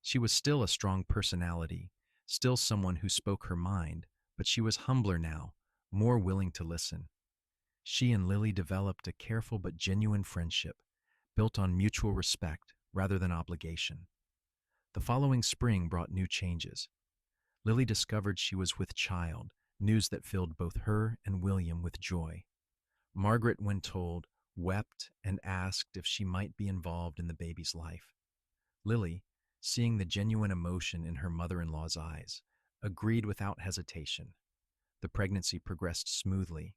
Speaker 1: She was still a strong personality, still someone who spoke her mind, but she was humbler now, more willing to listen. She and Lily developed a careful but genuine friendship, built on mutual respect rather than obligation. The following spring brought new changes. Lily discovered she was with child, news that filled both her and William with joy. Margaret, when told, wept and asked if she might be involved in the baby's life. Lily, seeing the genuine emotion in her mother-in-law's eyes, agreed without hesitation. The pregnancy progressed smoothly,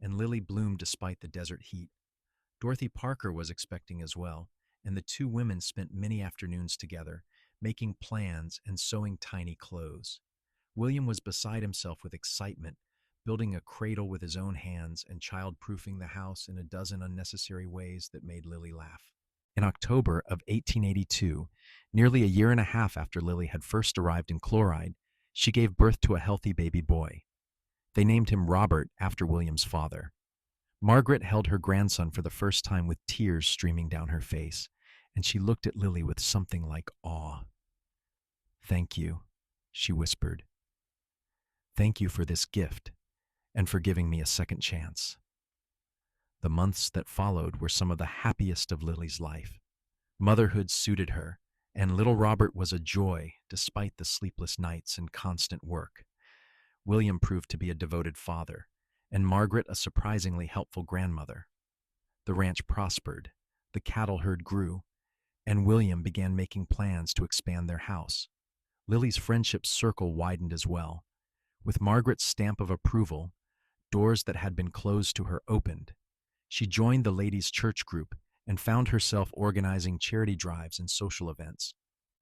Speaker 1: and Lily bloomed despite the desert heat. Dorothy Parker was expecting as well, and the two women spent many afternoons together, making plans and sewing tiny clothes. William was beside himself with excitement, building a cradle with his own hands and child-proofing the house in a dozen unnecessary ways that made Lily laugh. In October of 1882, nearly a year and a half after Lily had first arrived in Chloride, she gave birth to a healthy baby boy. They named him Robert after William's father. Margaret held her grandson for the first time with tears streaming down her face, and she looked at Lily with something like awe. "Thank you," she whispered. "Thank you for this gift and for giving me a second chance." The months that followed were some of the happiest of Lily's life. Motherhood suited her, and little Robert was a joy despite the sleepless nights and constant work. William proved to be a devoted father, and Margaret a surprisingly helpful grandmother. The ranch prospered, the cattle herd grew, and William began making plans to expand their house. Lily's friendship circle widened as well. With Margaret's stamp of approval, doors that had been closed to her opened. She joined the ladies' church group and found herself organizing charity drives and social events.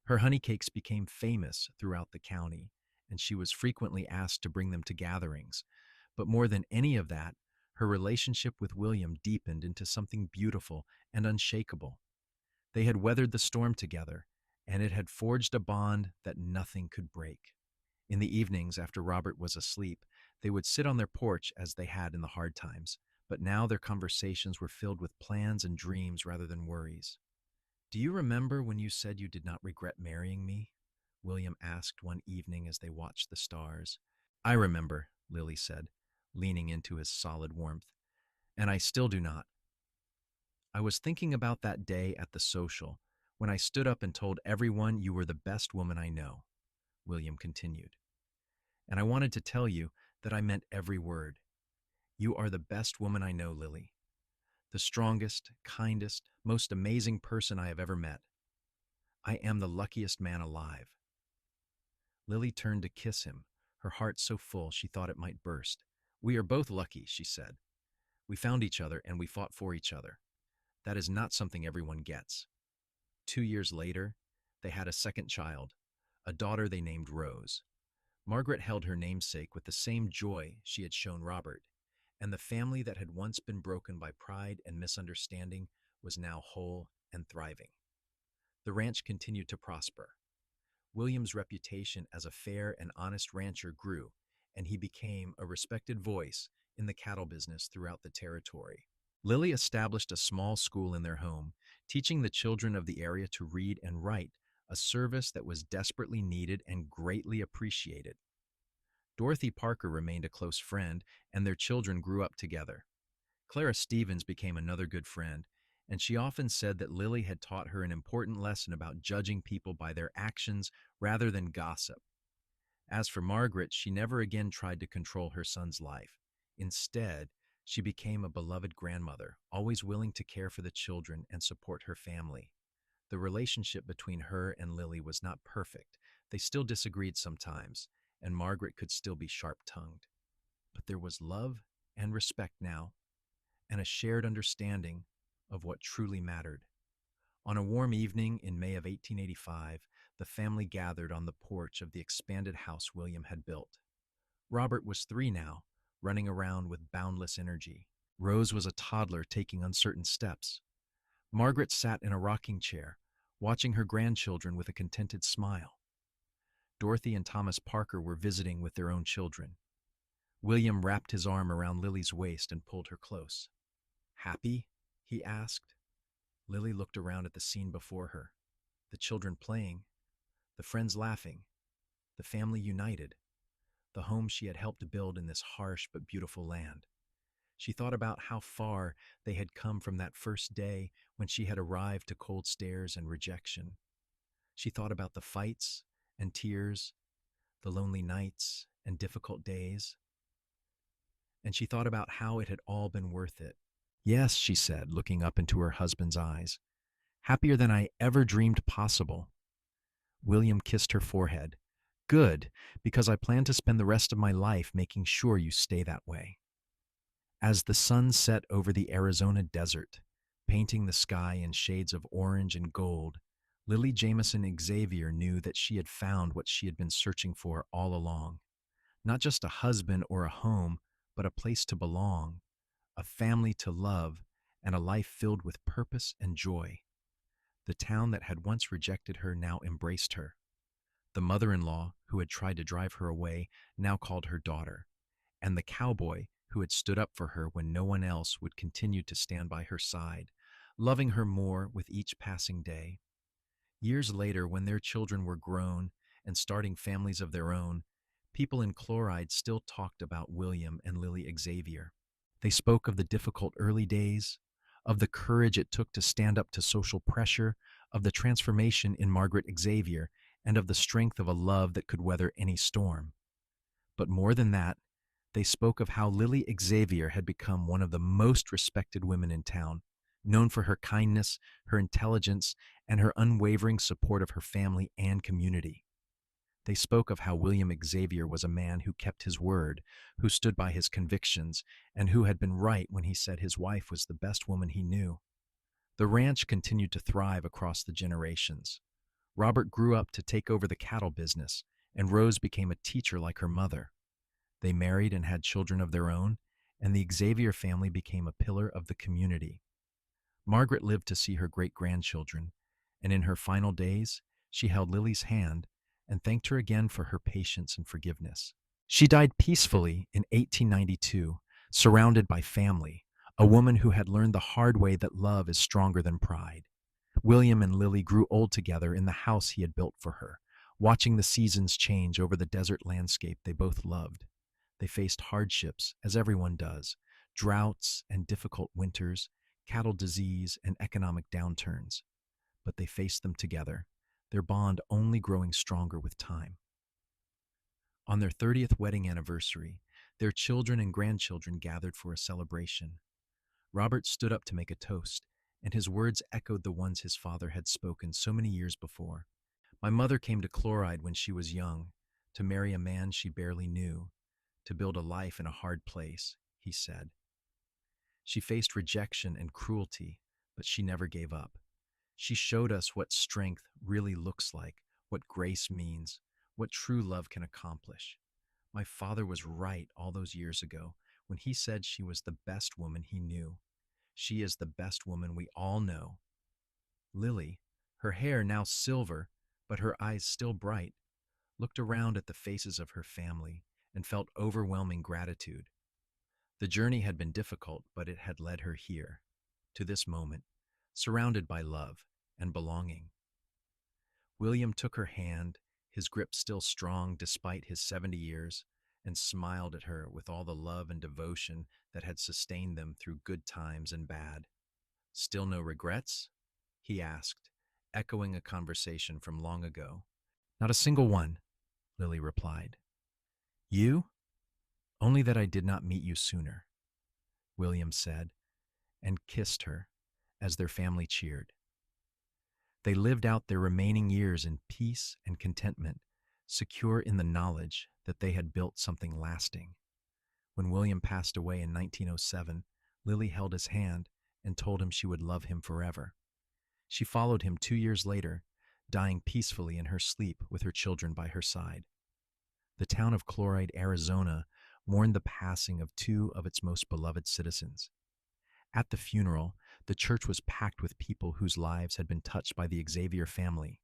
Speaker 1: Her honey cakes became famous throughout the county, and she was frequently asked to bring them to gatherings. But more than any of that, her relationship with William deepened into something beautiful and unshakable. They had weathered the storm together, and it had forged a bond that nothing could break. In the evenings, after Robert was asleep, they would sit on their porch as they had in the hard times, but now their conversations were filled with plans and dreams rather than worries. "Do you remember when you said you did not regret marrying me?" William asked one evening as they watched the stars. "I remember," Lily said, leaning into his solid warmth, "and I still do not. I was thinking about that day at the social, when I stood up and told everyone you were the best woman I know," William continued. "And I wanted to tell you that I meant every word. You are the best woman I know, Lily. The strongest, kindest, most amazing person I have ever met. I am the luckiest man alive." Lily turned to kiss him, her heart so full she thought it might burst. "We are both lucky," she said. "We found each other and we fought for each other. That is not something everyone gets." 2 years later, they had a second child, a daughter they named Rose. Margaret held her namesake with the same joy she had shown Robert, and the family that had once been broken by pride and misunderstanding was now whole and thriving. The ranch continued to prosper. William's reputation as a fair and honest rancher grew, and he became a respected voice in the cattle business throughout the territory. Lily established a small school in their home, teaching the children of the area to read and write, a service that was desperately needed and greatly appreciated. Dorothy Parker remained a close friend, and their children grew up together. Clara Stevens became another good friend, and she often said that Lily had taught her an important lesson about judging people by their actions rather than gossip. As for Margaret, she never again tried to control her son's life. Instead, she became a beloved grandmother, always willing to care for the children and support her family. The relationship between her and Lily was not perfect. They still disagreed sometimes, and Margaret could still be sharp-tongued. But there was love and respect now, and a shared understanding of what truly mattered. On a warm evening in May of 1885, the family gathered on the porch of the expanded house William had built. Robert was 3 now, running around with boundless energy. Rose was a toddler taking uncertain steps. Margaret sat in a rocking chair, watching her grandchildren with a contented smile. Dorothy and Thomas Parker were visiting with their own children. William wrapped his arm around Lily's waist and pulled her close. "Happy?" he asked. Lily looked around at the scene before her. The children playing, the friends laughing, the family united, the home she had helped build in this harsh but beautiful land. She thought about how far they had come from that first day when she had arrived to cold stares and rejection. She thought about the fights and tears, the lonely nights and difficult days. And she thought about how it had all been worth it. "Yes," she said, looking up into her husband's eyes. "Happier than I ever dreamed possible." William kissed her forehead. "Good, because I plan to spend the rest of my life making sure you stay that way." As the sun set over the Arizona desert, painting the sky in shades of orange and gold, Lily Jameson Xavier knew that she had found what she had been searching for all along. Not just a husband or a home, but a place to belong, a family to love, and a life filled with purpose and joy. The town that had once rejected her now embraced her. The mother-in-law, who had tried to drive her away, now called her daughter, and the cowboy, who had stood up for her when no one else would continue to stand by her side, loving her more with each passing day. Years later, when their children were grown and starting families of their own, people in Chloride still talked about William and Lily Xavier. They spoke of the difficult early days, of the courage it took to stand up to social pressure, of the transformation in Margaret Xavier, and of the strength of a love that could weather any storm. But more than that, they spoke of how Lily Xavier had become one of the most respected women in town, known for her kindness, her intelligence, and her unwavering support of her family and community. They spoke of how William Xavier was a man who kept his word, who stood by his convictions, and who had been right when he said his wife was the best woman he knew. The ranch continued to thrive across the generations. Robert grew up to take over the cattle business, and Rose became a teacher like her mother. They married and had children of their own, and the Xavier family became a pillar of the community. Margaret lived to see her great-grandchildren, and in her final days, she held Lily's hand and thanked her again for her patience and forgiveness. She died peacefully in 1892, surrounded by family, a woman who had learned the hard way that love is stronger than pride. William and Lily grew old together in the house he had built for her, watching the seasons change over the desert landscape they both loved. They faced hardships, as everyone does, droughts and difficult winters, cattle disease and economic downturns. But they faced them together, their bond only growing stronger with time. On their 30th wedding anniversary, their children and grandchildren gathered for a celebration. Robert stood up to make a toast, and his words echoed the ones his father had spoken so many years before. My mother came to Chloride when she was young, to marry a man she barely knew, to build a life in a hard place, he said. She faced rejection and cruelty, but she never gave up. She showed us what strength really looks like, what grace means, what true love can accomplish. My father was right all those years ago when he said she was the best woman he knew. She is the best woman we all know. Lily, her hair now silver, but her eyes still bright, looked around at the faces of her family and felt overwhelming gratitude. The journey had been difficult, but it had led her here, to this moment, surrounded by love and belonging. William took her hand, his grip still strong despite his 70 years, and smiled at her with all the love and devotion that had sustained them through good times and bad. "Still no regrets?" he asked, echoing a conversation from long ago. "Not a single one," Lily replied. "You? Only that I did not meet you sooner," William said, and kissed her as their family cheered. They lived out their remaining years in peace and contentment, secure in the knowledge that they had built something lasting. When William passed away in 1907, Lily held his hand and told him she would love him forever. She followed him 2 years later, dying peacefully in her sleep with her children by her side. The town of Chloride, Arizona, mourned the passing of two of its most beloved citizens. At the funeral, the church was packed with people whose lives had been touched by the Xavier family.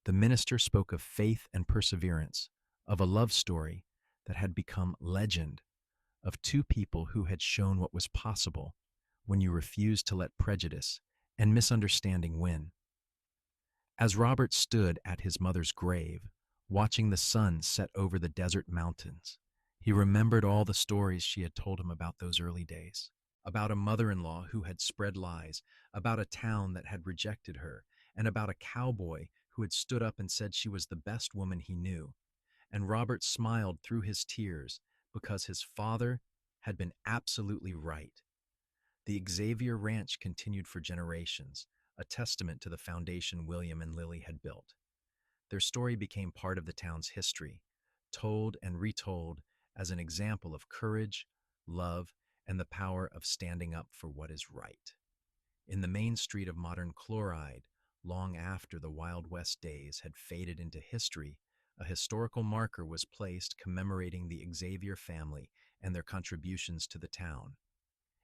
Speaker 1: The minister spoke of faith and perseverance, of a love story that had become legend, of two people who had shown what was possible when you refused to let prejudice and misunderstanding win. As Robert stood at his mother's grave, watching the sun set over the desert mountains, he remembered all the stories she had told him about those early days, about a mother-in-law who had spread lies, about a town that had rejected her, and about a cowboy who had stood up and said she was the best woman he knew. And Robert smiled through his tears because his father had been absolutely right. The Xavier Ranch continued for generations, a testament to the foundation William and Lily had built. Their story became part of the town's history, told and retold as an example of courage, love, and the power of standing up for what is right. In the main street of modern Chloride, long after the Wild West days had faded into history, a historical marker was placed commemorating the Xavier family and their contributions to the town.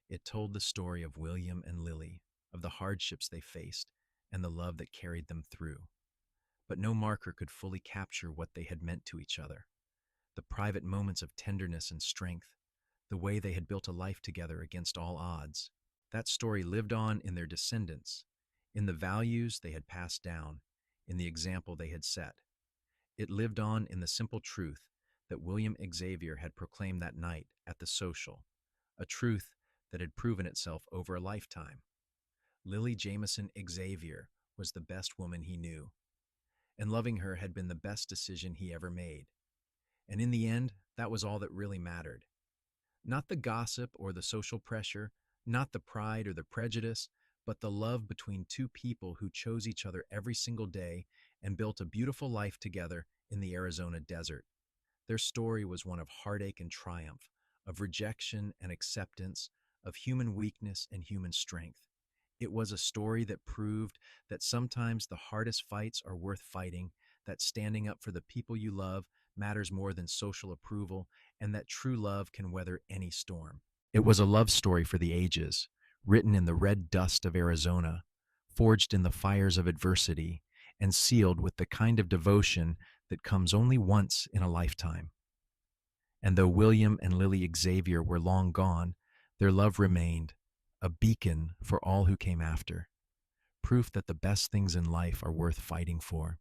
Speaker 1: It told the story of William and Lily, of the hardships they faced, and the love that carried them through. But no marker could fully capture what they had meant to each other. The private moments of tenderness and strength, the way they had built a life together against all odds. That story lived on in their descendants, in the values they had passed down, in the example they had set. It lived on in the simple truth that William Xavier had proclaimed that night at the social, a truth that had proven itself over a lifetime. Lily Jameson Xavier was the best woman he knew, and loving her had been the best decision he ever made. And in the end, that was all that really mattered. Not the gossip or the social pressure, not the pride or the prejudice, but the love between two people who chose each other every single day and built a beautiful life together in the Arizona desert. Their story was one of heartache and triumph, of rejection and acceptance, of human weakness and human strength. It was a story that proved that sometimes the hardest fights are worth fighting, that standing up for the people you love matters more than social approval, and that true love can weather any storm. It was a love story for the ages, written in the red dust of Arizona, forged in the fires of adversity, and sealed with the kind of devotion that comes only once in a lifetime. And though William and Lily Xavier were long gone, their love remained, a beacon for all who came after, proof that the best things in life are worth fighting for.